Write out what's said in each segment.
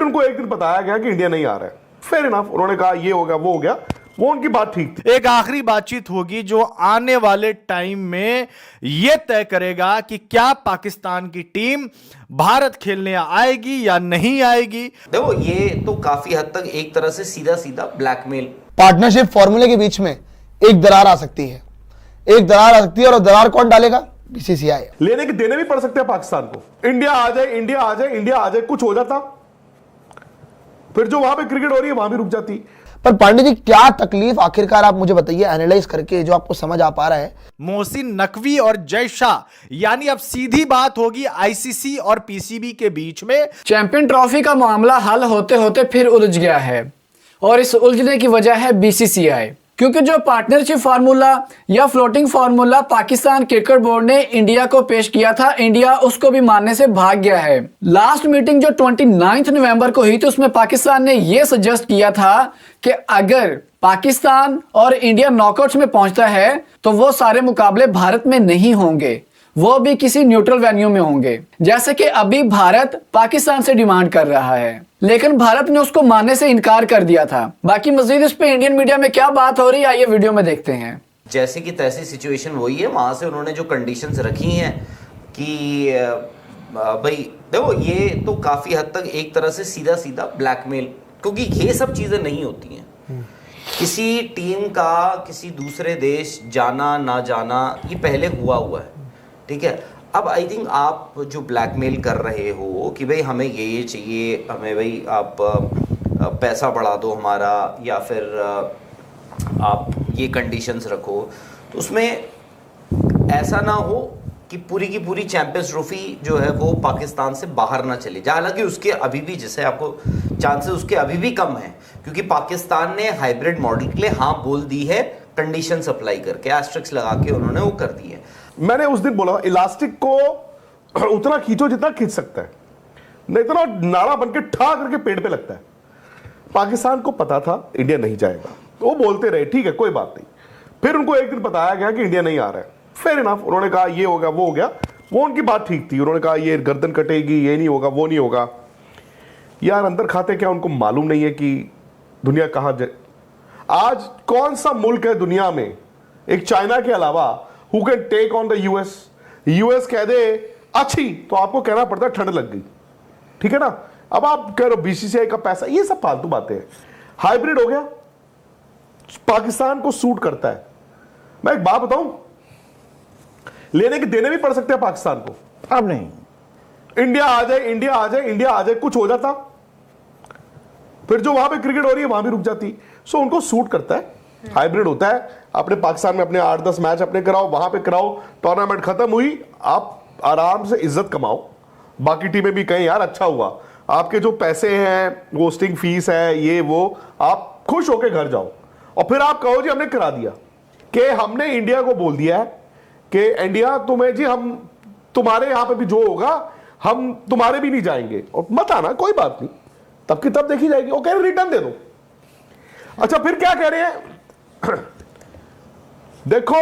फिर उनको एक दिन बताया गया कि इंडिया नहीं आ रहा है। फेयर इनफ, उन्होंने कहा ये हो गया वो हो गया, वो उनकी बात ठीक थी। एक आखिरी बातचीत होगी जो आने वाले टाइम में यह तय करेगा कि क्या पाकिस्तान की टीम भारत खेलने आएगी या नहीं आएगी। देखो ये तो काफी हद तक एक तरह से सीधा सीधा ब्लैकमेल। पार्टनरशिप फॉर्मूले के बीच में एक दरार आ सकती है, एक दरार आ सकती है, और दरार कौन डालेगा? बीसीसीआई। लेने के देने भी पड़ सकते हैं पाकिस्तान को। इंडिया आ जाए, इंडिया आ जाए, इंडिया आ जाए, कुछ हो जाता, फिर जो वहां पे क्रिकेट हो रही है वहां भी रुक जाती। पर पांडे जी क्या तकलीफ आखिरकार, आप मुझे बताइए एनालाइज करके जो आपको समझ आ पा रहा है। मोहसिन नकवी और जय शाह, यानी अब सीधी बात होगी आईसीसी और पीसीबी के बीच में। चैंपियन ट्रॉफी का मामला हल होते होते फिर उलझ गया है, और इस उलझने की वजह है बीसीसीआई, क्योंकि जो पार्टनरशिप फार्मूला या floating formula Pakistan cricket board ने इंडिया को पेश किया था, इंडिया उसको भी मानने से भाग गया है। लास्ट मीटिंग जो 29 नवंबर को हुई थी उसमें पाकिस्तान ने यह सजेस्ट किया था कि अगर पाकिस्तान और इंडिया नॉकआउट्स में पहुंचता है तो वो सारे मुकाबले भारत में नहीं होंगे, वो भी किसी न्यूट्रल वेन्यू में होंगे, जैसे कि अभी भारत पाकिस्तान से डिमांड कर रहा है। लेकिन भारत ने उसको मानने से इनकार कर दिया था। बाकी मजीद इस पे इंडियन मीडिया में क्या बात हो रही है आइए वीडियो में देखते हैं। जैसे कि तैसी सिचुएशन वही है, वहां से उन्होंने जो कंडीशंस रखी हैं कि भाई देखो ये तो काफी हद तक एक तरह से सीधा सीधा ब्लैकमेल, क्योंकि ये सब चीजें नहीं होती हैं। किसी टीम का किसी दूसरे देश जाना ना जाना ये पहले हुआ है, ठीक है। अब आई थिंक आप जो ब्लैकमेल कर रहे हो कि भाई हमें ये चाहिए, हमें भाई आप पैसा बढ़ा दो हमारा, या फिर आप ये कंडीशंस रखो, तो उसमें ऐसा ना हो कि पूरी की पूरी चैंपियंस ट्रॉफी जो है वो पाकिस्तान से बाहर ना चली जाए। हालांकि उसके अभी भी, जैसे आपको चांसेस उसके अभी भी कम हैं, क्योंकि पाकिस्तान ने हाइब्रिड मॉडल के लिए हाँ बोल दी है, कंडीशन अप्लाई करके एस्ट्रिक्स लगा के उन्होंने वो कर दी है। मैंने उस दिन बोला इलास्टिक को उतना खींचो जितना खींच सकता है, नहीं तो ना नाड़ा बन के ठा करके पेड़ पे लगता है। पाकिस्तान को पता था इंडिया नहीं जाएगा, वो बोलते रहे ठीक है कोई बात नहीं। फिर उनको एक दिन बताया गया कि इंडिया नहीं आ रहा है। फेयर इनफ, उन्होंने कहा ये हो गया वो हो गया, वो उनकी बात ठीक थी। उन्होंने कहा ये गर्दन कटेगी, ये नहीं होगा वो नहीं होगा। यार अंदर खाते क्या उनको मालूम नहीं है कि दुनिया कहां आज कौन सा मुल्क है दुनिया में, एक चाइना के अलावा, who can take on the US. US कह दे अच्छी तो आपको कहना पड़ता है ठंड लग गई, ठीक है ना। अब आप कह रहे हो बीसीसीआई का पैसा, ये सब फालतू बातें हैं। हाइब्रिड हो गया, पाकिस्तान को सूट करता है। मैं एक बात बताऊं, लेने के देने भी पड़ सकते हैं पाकिस्तान को। अब नहीं, इंडिया आ जाए, इंडिया आ जाए, इंडिया आ जाए, कुछ हो जाता, फिर जो वहां पे क्रिकेट हो रही है वहां भी रुक जाती। सो उनको सूट करता है, हाइब्रिड होता है। अपने पाकिस्तान में अपने 8-10 मैच अपने कराओ, वहां पे कराओ, टूर्नामेंट खत्म हुई, आप आराम से इज्जत कमाओ। बाकी टीमें भी कहें यार अच्छा हुआ, आपके जो पैसे हैं, होस्टिंग फीस है, ये वो, आप खुश होके घर जाओ। और फिर आप कहो जी हमने करा दिया, कि हमने इंडिया को बोल दिया है कि इंडिया तुम्हें जी, हम तुम्हारे यहां पे भी जो होगा हम तुम्हारे भी नहीं जाएंगे, और मत आना कोई बात नहीं, तब की तब देखी जाएगी। वो कह रहे रिटर्न दे दो। अच्छा फिर क्या कह रहे हैं देखो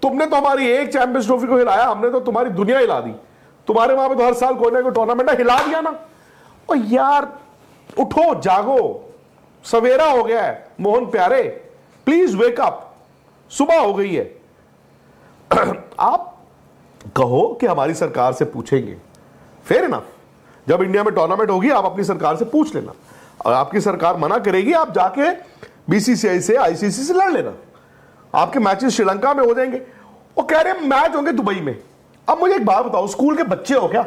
तुमने तो हमारी एक चैंपियंस ट्रॉफी को हिलाया, हमने तो तुम्हारी दुनिया हिला दी। तुम्हारे वहां पे तो हर साल कोई ना कोई टूर्नामेंट हिला दिया ना। और यार उठो जागो, सवेरा हो गया है मोहन प्यारे, प्लीज वेक अप, सुबह हो गई है। आप कहो कि हमारी सरकार से पूछेंगे, फेयर इनफ। जब इंडिया में टूर्नामेंट होगी आप अपनी सरकार से पूछ लेना, और आपकी सरकार मना करेगी आप जाके बीसीसीआई से, आईसीसी से लड़ लेना। आपके मैचेस श्रीलंका में हो जाएंगे। वो कह रहे हैं मैच होंगे दुबई में। अब मुझे एक बात बताओ, स्कूल के बच्चे हो क्या?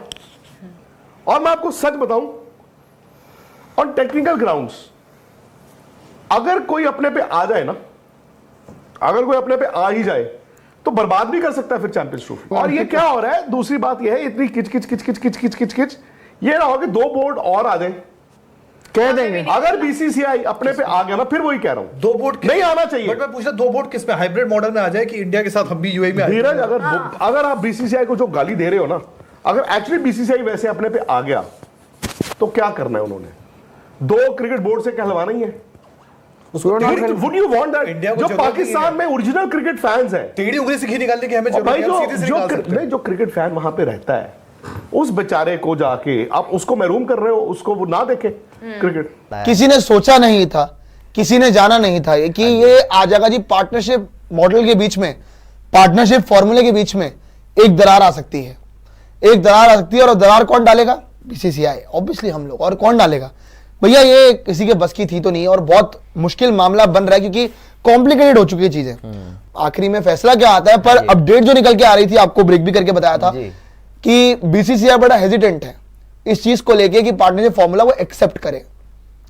और मैं आपको सच बताऊं, ऑन टेक्निकल ग्राउंड्स अगर कोई अपने पे आ जाए ना, अगर कोई अपने पे आ ही जाए तो बर्बाद भी कर सकता है फिर चैंपियंस ट्रॉफी। और ये क्या हो रहा है, दूसरी बात यह है, इतनी किच किच किच किच किच किच किच किच, ये ना हो कि 2 बोर्ड और आ जाए, कह देंगे। अगर बीसीसीआई अपने पे आ गया ना, फिर वही कह रहा हूं 2 बोर्ड नहीं आना चाहिए। बट मैं पूछा 2 बोर्ड किस में, हाइब्रिड मॉडल में आ जाए कि इंडिया के साथ हम भी यूएई में आ जाए। धीरज, अगर आप बीसीसीआई को जो गाली दे रहे हो ना, अगर एक्चुअली बीसीसीआई वैसे अपने पे आ गया तो क्या करना है उन्होंने? 2 क्रिकेट बोर्ड से कहलवाना ही है। Would you want that? India को जो पाकिस्तान में ओरिजिनल क्रिकेट फैंस हैं, टेढ़ी उंगली से घी निकालने की हमें भाई जरूरत है, सीधे से निकाल सकते हैं। जो क्रिकेट फैन वहां पे रहता है, उस बेचारे को जाके आप उसको महरूम कर रहे हो, उसको वो ना देखे क्रिकेट। किसी ने सोचा नहीं था, किसी ने जाना नहीं था कि ये आ जाएगा जी। पार्टनरशिप मॉडल के बीच में, पार्टनरशिप फॉर्मूले के बीच में एक दरार आ सकती है, एक दरार आ सकती है। और दरार कौन डालेगा? बीसीसीआई, ऑब्वियसली हम लोग। और कौन डालेगा भैया? ये किसी के बस की थी तो नहीं, और बहुत मुश्किल मामला बन रहा है क्योंकि कॉम्प्लिकेटेड हो चुकी है चीजें। आखिरी में फैसला क्या आता है, पर अपडेट जो निकल के आ रही थी, आपको ब्रेक भी करके बताया था कि बीसीसीआई बड़ा हेजिटेंट है इस चीज को लेके कि पार्टनरशिप फॉर्मूला वो एक्सेप्ट करे।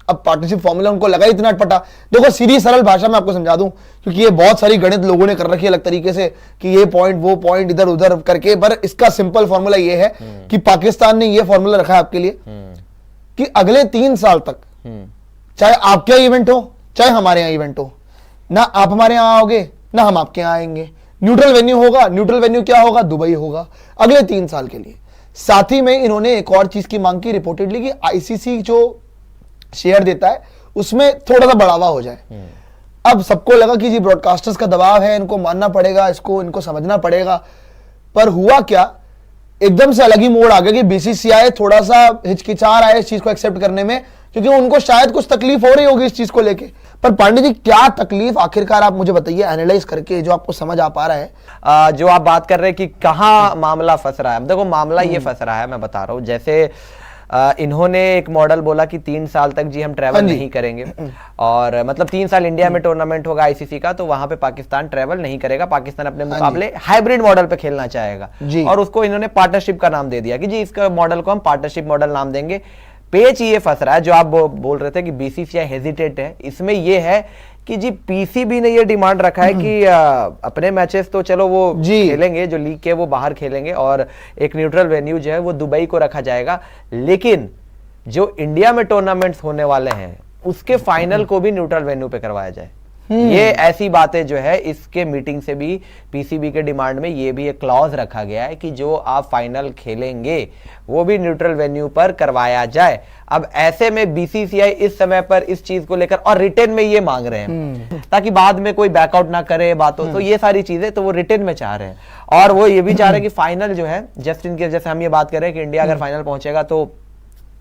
अब पार्टनरशिप फॉर्मूला उनको लगा इतना अटपटा। देखो सीधी सरल भाषा में आपको समझा दूं, क्योंकि ये बहुत सारी गणित लोगों ने कर रखी है अलग तरीके से कि ये पॉइंट वो पॉइंट इधर उधर करके, पर इसका सिंपल फॉर्मूला ये है कि पाकिस्तान ने ये फॉर्मूला रखा है आपके लिए कि अगले 3 साल तक चाहे आपके यहाँ इवेंट हो चाहे हमारे यहाँ इवेंट हो, ना आप हमारे यहाँ आओगे ना हम आपके यहाँ आएंगे, न्यूट्रल वेन्यू होगा। न्यूट्रल वेन्यू क्या होगा? दुबई होगा अगले 3 साल के लिए। साथ ही में इन्होंने एक और चीज की मांग की रिपोर्टेडली कि आईसीसी जो शेयर देता है उसमें थोड़ा सा बढ़ावा हो जाए। अब सबको लगा कि जी ब्रॉडकास्टर्स का दबाव है, इनको मानना पड़ेगा, इसको इनको समझना पड़ेगा। पर हुआ क्या, एकदम से अलग ही मोड़ आ गया कि बीसीसीआई थोड़ा सा हिचकिचा रहा है इस चीज को एक्सेप्ट करने में, क्योंकि उनको शायद कुछ तकलीफ हो रही होगी इस चीज को लेके। पर पांडे जी क्या तकलीफ आखिरकार आप मुझे बताइए, एनालाइज करके जो आपको समझ आ पा रहा है। जो आप बात कर रहे हैं कि कहाँ मामला फंस रहा है, अब देखो मामला ये फंस रहा है, मैं बता रहा हूँ। जैसे इन्होंने एक मॉडल बोला कि 3 साल तक जी हम ट्रैवल नहीं करेंगे, और मतलब 3 साल इंडिया में टूर्नामेंट होगा आईसीसी का, तो वहां पे पाकिस्तान ट्रैवल नहीं करेगा। पाकिस्तान अपने मुकाबले हाइब्रिड मॉडल पे खेलना चाहेगा, और उसको इन्होंने पार्टनरशिप का नाम दे दिया कि जी इसका मॉडल को हम पार्टनरशिप मॉडल नाम देंगे। पेच ये फंस रहा है जो आप बोल रहे थे कि बीसीसीआई हेजिटेट है, इसमें ये है कि जी पीसीबी ने ये डिमांड रखा है कि अपने मैचेस तो चलो वो खेलेंगे, जो लीग के वो बाहर खेलेंगे, और एक न्यूट्रल वेन्यू जो है वो दुबई को रखा जाएगा। लेकिन जो इंडिया में टूर्नामेंट्स होने वाले हैं उसके फाइनल को भी न्यूट्रल वेन्यू पे करवाया जाए। ये ऐसी बातें जो है, इसके मीटिंग से भी पीसीबी के डिमांड में ये भी एक क्लॉज रखा गया है कि जो आप फाइनल खेलेंगे वो भी न्यूट्रल वेन्यू पर करवाया जाए। अब ऐसे में बीसीसीआई इस समय पर इस चीज को लेकर और रिटर्न में ये मांग रहे हैं ताकि बाद में कोई बैकआउट ना करे बातों, तो ये सारी चीजें तो वो रिटर्न में चाह रहे हैं। और वो ये भी चाह रहे हैं कि फाइनल जो है, जस्ट इन केस जैसे हम ये बात कर रहे हैं कि इंडिया अगर फाइनल पहुंचेगा तो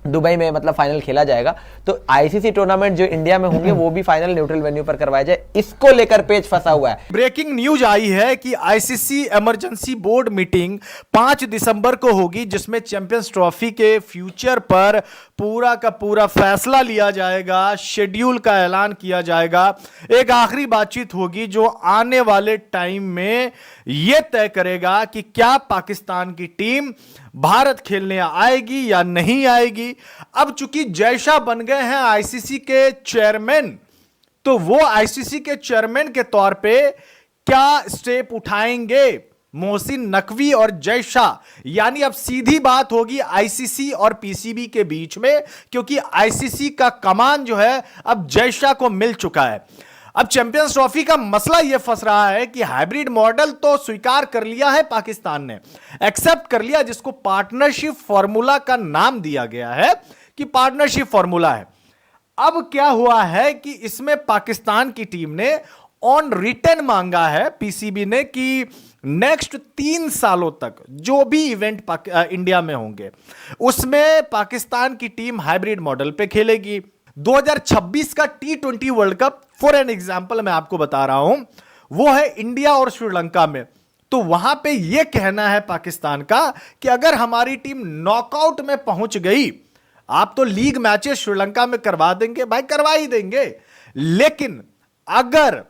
दुबई में मतलब फाइनल खेला जाएगा, तो आईसीसी टूर्नामेंट जो इंडिया में होंगे वो भी फाइनल न्यूट्रल वेन्यू पर करवाया जाए। इसको लेकर पेच फंसा हुआ है। ब्रेकिंग न्यूज आई है कि आईसीसी इमरजेंसी बोर्ड मीटिंग 5 दिसंबर को होगी, जिसमें चैंपियंस ट्रॉफी के फ्यूचर पर पूरा का पूरा फैसला लिया जाएगा, शेड्यूल का ऐलान किया जाएगा। एक आखिरी बातचीत होगी जो आने वाले टाइम में यह तय करेगा कि क्या पाकिस्तान की टीम भारत खेलने आएगी या नहीं आएगी। अब चूंकि जयशाह बन गए हैं आईसीसी के चेयरमैन, तो वो आईसीसी के चेयरमैन के तौर पे क्या स्टेप उठाएंगे मोहसिन नकवी और जयशाह, यानी अब सीधी बात होगी आईसीसी और पीसीबी के बीच में, क्योंकि आईसीसी का कमान जो है अब जयशाह को मिल चुका है। अब चैंपियंस ट्रॉफी का मसला यह फंस रहा है कि हाइब्रिड मॉडल तो स्वीकार कर लिया है पाकिस्तान ने, एक्सेप्ट कर लिया, जिसको पार्टनरशिप फॉर्मूला का नाम दिया गया है कि पार्टनरशिप फॉर्मूला है। अब क्या हुआ है कि इसमें पाकिस्तान की टीम ने ऑन रिटर्न मांगा है पीसीबी ने कि नेक्स्ट 3 सालों तक जो भी इवेंट इंडिया में होंगे उसमें पाकिस्तान की टीम हाइब्रिड मॉडल पे खेलेगी। 2026 का T20 world cup for an example मैं आपको बता रहा हूं, वो है इंडिया और श्रीलंका में। तो वहां पे यह कहना है पाकिस्तान का कि अगर हमारी टीम नॉकआउट में पहुंच गई, आप तो लीग मैचेस श्रीलंका में करवा देंगे, भाई करवा ही देंगे, लेकिन अगर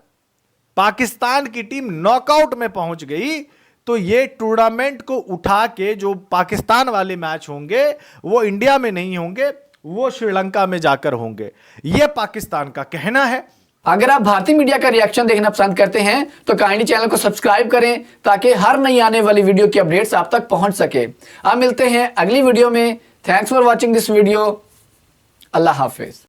पाकिस्तान की टीम नॉकआउट में पहुंच गई तो ये टूर्नामेंट को उठा के जो पाकिस्तान वाले मैच होंगे वो इंडिया में नहीं होंगे, वो श्रीलंका में जाकर होंगे। यह पाकिस्तान का कहना है। अगर आप भारतीय मीडिया का रिएक्शन देखना पसंद करते हैं तो काइंडली चैनल को सब्सक्राइब करें ताकि हर नई आने वाली वीडियो की अपडेट्स आप तक पहुंच सके। आप मिलते हैं अगली वीडियो में। Thanks for watching this video. Allah Hafiz.